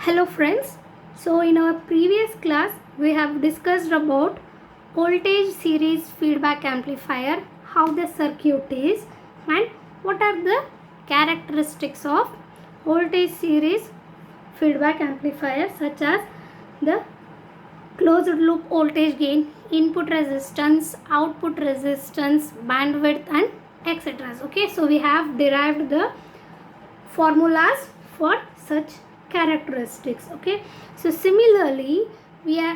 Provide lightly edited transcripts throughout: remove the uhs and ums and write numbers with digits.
Hello friends. So in our previous class we have discussed about voltage series feedback amplifier, how the circuit is and what are the characteristics of voltage series feedback amplifier, such as the closed loop voltage gain, input resistance, output resistance, bandwidth and etc. Okay, so we have derived the formulas for such characteristics. Okay, so similarly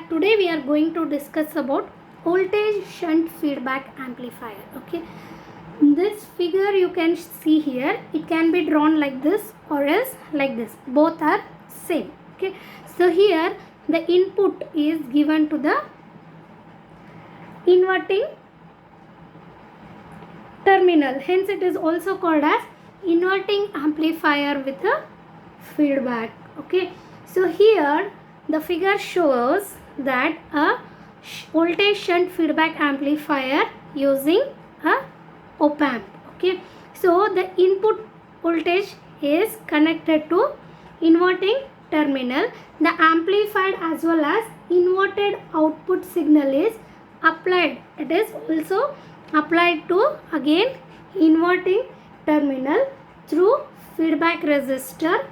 today we are going to discuss about voltage shunt feedback amplifier. Okay, this figure you can see here, it can be drawn like this or else like this, both are same. Okay, so here the input is given to the inverting terminal, hence it is also called as inverting amplifier with a feedback. Okay, so here the figure shows that a voltage shunt feedback amplifier using a op amp. Okay, so the input voltage is connected to inverting terminal, the amplified as well as inverted output signal is applied, it is also applied to again inverting terminal through feedback resistor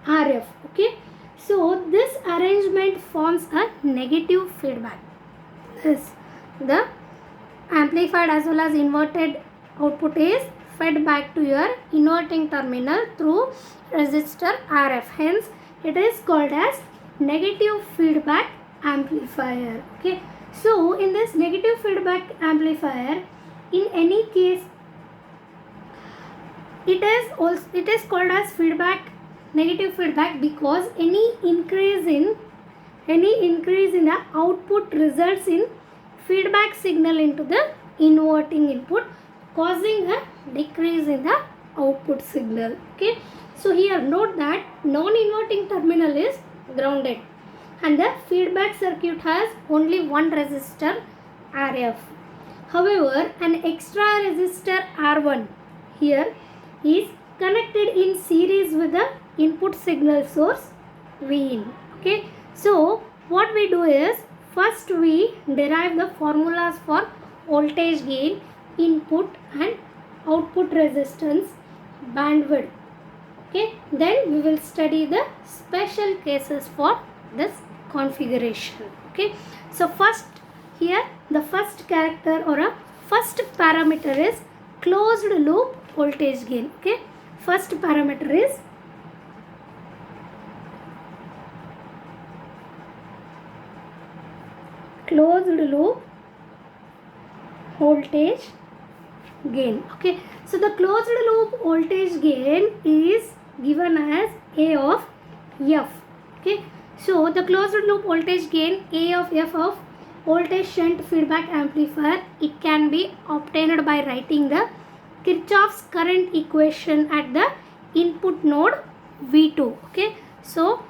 RF. Okay, so this arrangement forms a negative feedback. This the amplified as well as inverted output is fed back to your inverting terminal through resistor RF, hence it is called as negative feedback amplifier. Okay, so in this negative feedback amplifier, in any case it is called as negative feedback because any increase in the output results in feedback signal into the inverting input, causing a decrease in the output signal. Okay, so here note that non-inverting terminal is grounded and the feedback circuit has only one resistor RF. However, an extra resistor R1 here is connected in series with the input signal source Vin. Okay, so what we do is first we derive the formulas for voltage gain, input and output resistance, bandwidth. Okay, then we will study the special cases for this configuration. Okay, so first here the first character or a first parameter is closed loop voltage gain. Okay, first parameter is closed loop voltage gain. Okay, so the closed loop voltage gain is given as A of F. Okay, so the closed loop voltage gain A of F of voltage shunt feedback amplifier, it can be obtained by writing the Kirchhoff's current equation at the input node V2. Okay, so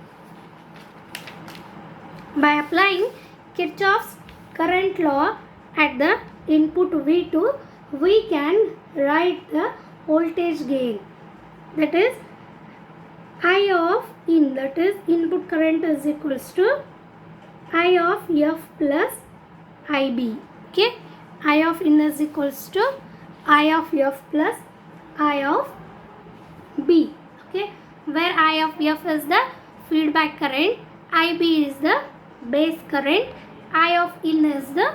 by applying Kirchhoff's current law at the input V2, we can write the voltage gain, that is I of in, that is input current is equals to I of F plus IB. Okay, I of in is equals to I of F plus I of B. Okay, where I of F is the feedback current, IB is the base current, I of in is the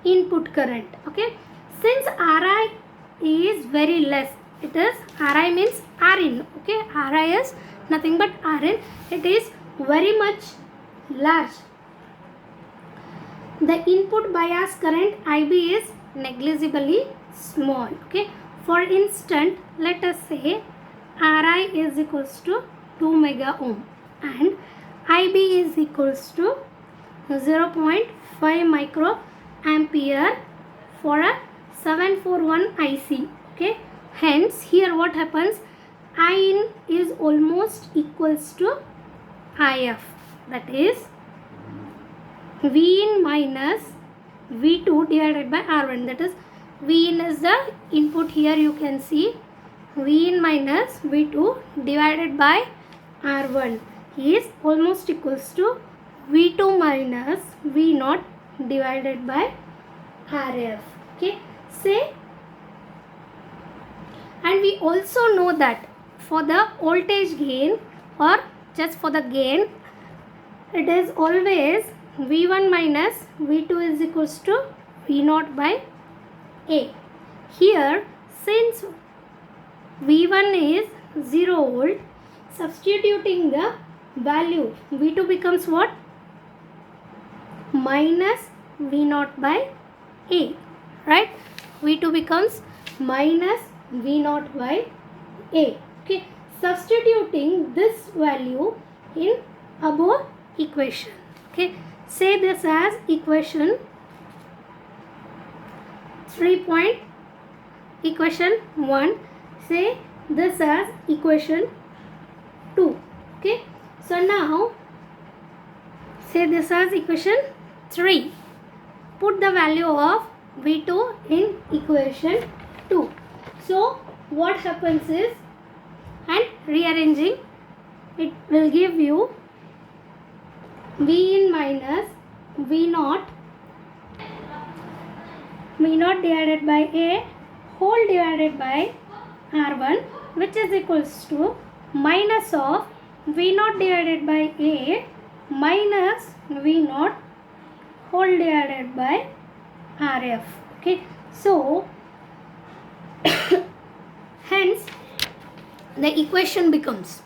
input current. Okay, since Ri is very less, it is Ri means Rin. Okay, Ri is nothing but Rin, it is very much large. The input bias current IB is negligibly small. Okay, for instance, let us say Ri is equals to 2 mega ohm and IB is equals to 0.5 micro ampere for a 741 IC. Okay, hence here what happens, In is almost equals to IF, that is Vin minus V2 divided by R1, that is Vin is the input, here you can see Vin minus V2 divided by R1. is almost equals to V2 minus V0 divided by RF. Okay, say, and we also know that for the voltage gain or just for the gain, it is always V1 minus V2 is equals to V0 by A. Here, since V1 is 0 volt, substituting the value, V2 becomes what? Minus V0 by A, right? V2 becomes minus V0 by A. Okay, substituting this value in above equation. Okay, say this as equation 3. Equation 1. Say this as equation 2. Okay, so now say this as equation 3. Put the value of V2 in equation 2. So what happens is, and rearranging, it will give you V in minus V0 divided by A whole divided by R1, which is equals to minus of V0 divided by A minus V0 whole divided by RF. Okay, so hence the equation becomes,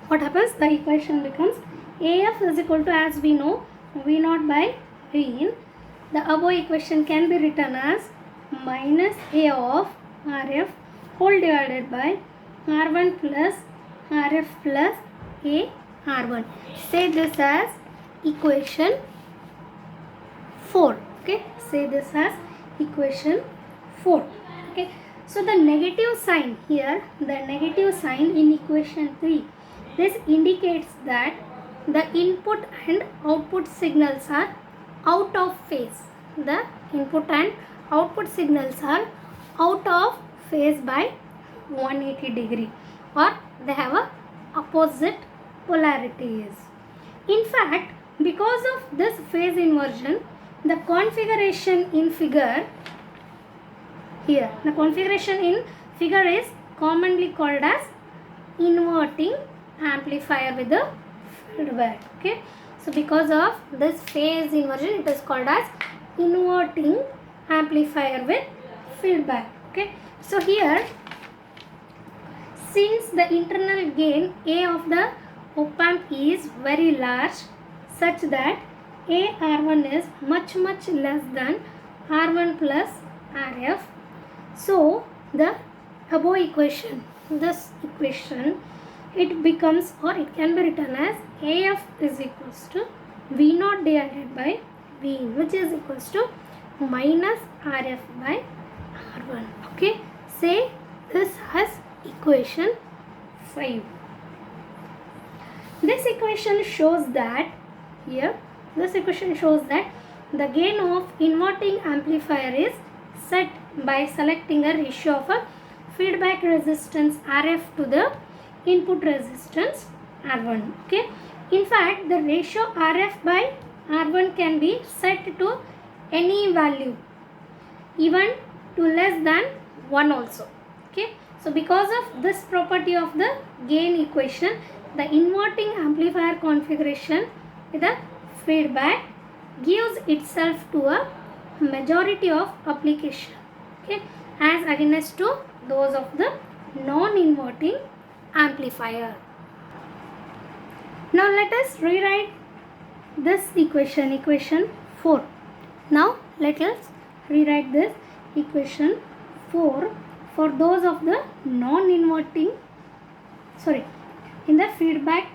what happens? The equation becomes AF is equal to, as we know, V0 by V in. The above equation can be written as minus A of RF whole divided by R1 plus RF plus A R1. Say this as equation 4. Okay, say this as equation 4. Okay, so the negative sign here, the negative sign in equation 3, this indicates that the input and output signals are out of phase. The input and output signals are out of phase by 180 degree, or they have a opposite polarities. In fact, because of this phase inversion, the configuration in figure here, the configuration in figure is commonly called as inverting amplifier with the feedback. Okay, so because of this phase inversion, it is called as inverting amplifier with feedback. Okay, so here, since the internal gain A of the op-amp is very large, such that AR1 is much less than R1 plus RF, so the above equation, this equation, it becomes, or it can be written as AF is equals to V0 divided by V, which is equals to minus RF by R1. Okay, say this as equation 5. This equation shows that, here, this equation shows that the gain of inverting amplifier is set by selecting a ratio of a feedback resistance RF to the input resistance R1. Okay, in fact, the ratio RF by R1 can be set to any value, even to less than 1 also. Okay, so because of this property of the gain equation, the inverting amplifier configuration with the feedback gives itself to a majority of application, okay, as against to those of the non-inverting amplifier. Now let us rewrite this equation, equation 4. Now let us rewrite this equation 4 for those of the non-inverting, in the feedback.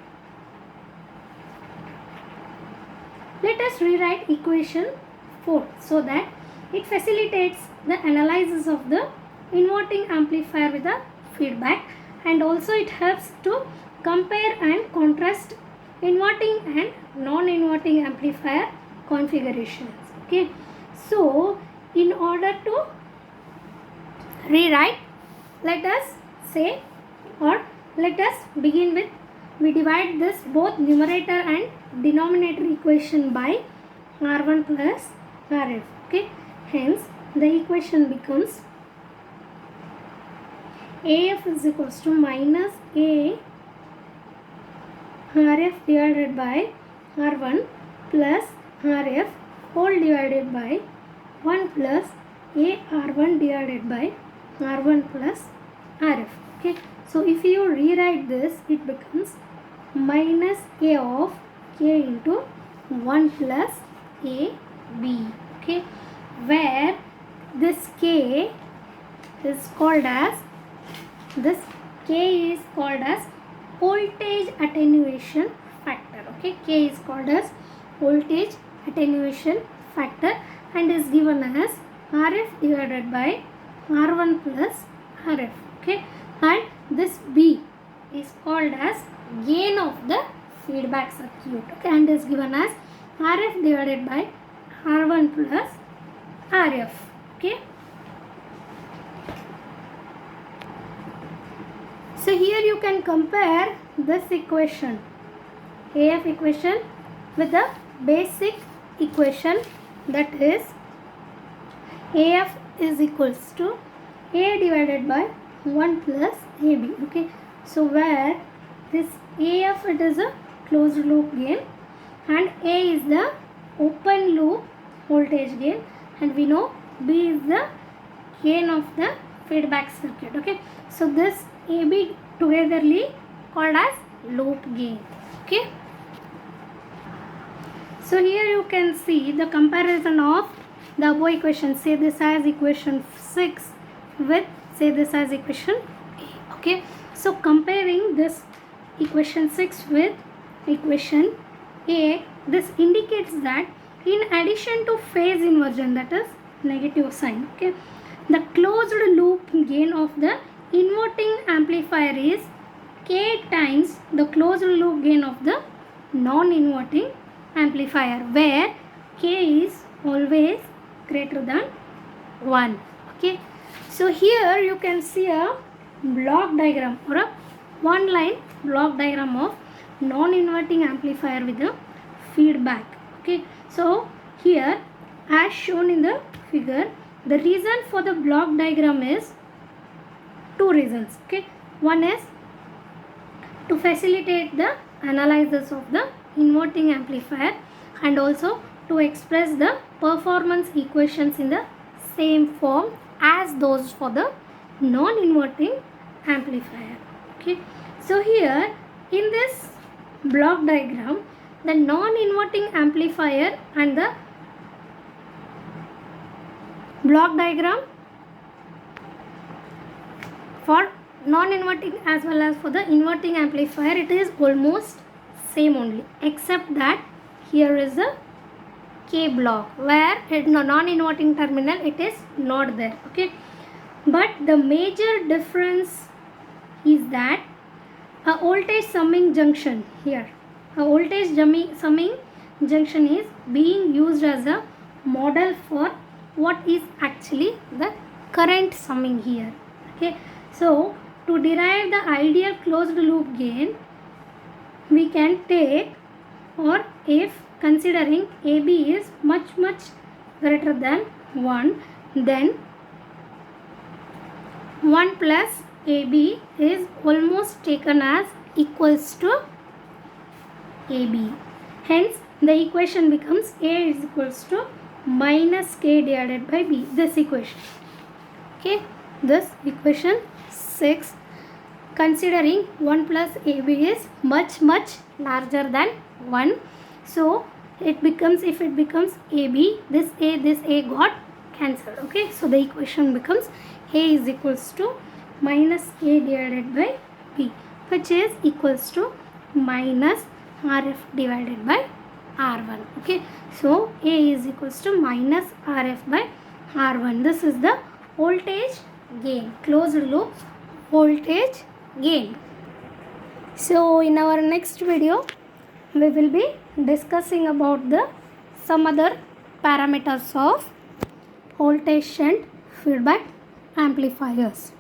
Let us rewrite equation 4 so that it facilitates the analysis of the inverting amplifier with the feedback, and also it helps to compare and contrast inverting and non-inverting amplifier configurations. Okay, so in order to rewrite, let us say, or let us begin with we divide this both numerator and denominator equation by R1 plus Rf. Okay, hence the equation becomes AF is equals to minus A Rf divided by R1 plus Rf whole divided by 1 plus A R1 divided by R1 plus Rf. Okay, so if you rewrite this, it becomes minus A of K into 1 plus A B. Okay, where this K is called as voltage attenuation factor. Okay, K is called as voltage attenuation factor and is given as Rf divided by R1 plus Rf. Okay, and this B is called as gain of the feedback circuit. Okay, and is given as Rf divided by R1 plus Rf. Okay, so here you can compare this equation, AF equation, with the basic equation, that is AF is equals to A divided by 1 plus AB. Okay, so where this AF, it is a closed loop gain and A is the open loop voltage gain, and we know B is the gain of the feedback circuit. Okay, so this AB togetherly called as loop gain. Okay, so here you can see the comparison of the above equation. Say this as equation 6 with say this as equation A. Okay, so comparing this equation 6 with equation A, this indicates that in addition to phase inversion, that is negative sign, okay, the closed loop gain of the inverting amplifier is K times the closed loop gain of the non-inverting amplifier, where K is always greater than 1. Okay, so here you can see a block diagram or a one line block diagram of non-inverting amplifier with the feedback. Okay, so here as shown in the figure, the reason for the block diagram is two reasons. Okay, one is to facilitate the analysis of the inverting amplifier and also to express the performance equations in the same form as those for the non-inverting amplifier. Okay, so here in this block diagram, the non-inverting amplifier and the block diagram for non-inverting as well as for the inverting amplifier, it is almost same only, except that here is a K block where non-inverting terminal it is not there. Okay, but the major difference is that a voltage summing junction here, a voltage summing junction is being used as a model for what is actually the current summing here. Okay, so to derive the ideal closed loop gain, we can take, or if considering AB is much greater than 1, then 1 plus AB is almost taken as equals to AB. Hence the equation becomes A is equals to minus K divided by B, this equation. Okay, this equation 6, considering 1 plus AB is much larger than 1, so it becomes, if it becomes AB, this A got cancelled. Okay, so the equation becomes A is equals to minus K divided by B, which is equals to minus Rf divided by R1. Okay, so A is equals to minus Rf by R1. This is the voltage gain, closed loop voltage gain. So in our next video, we will be discussing about the some other parameters of voltage shunt feedback amplifiers.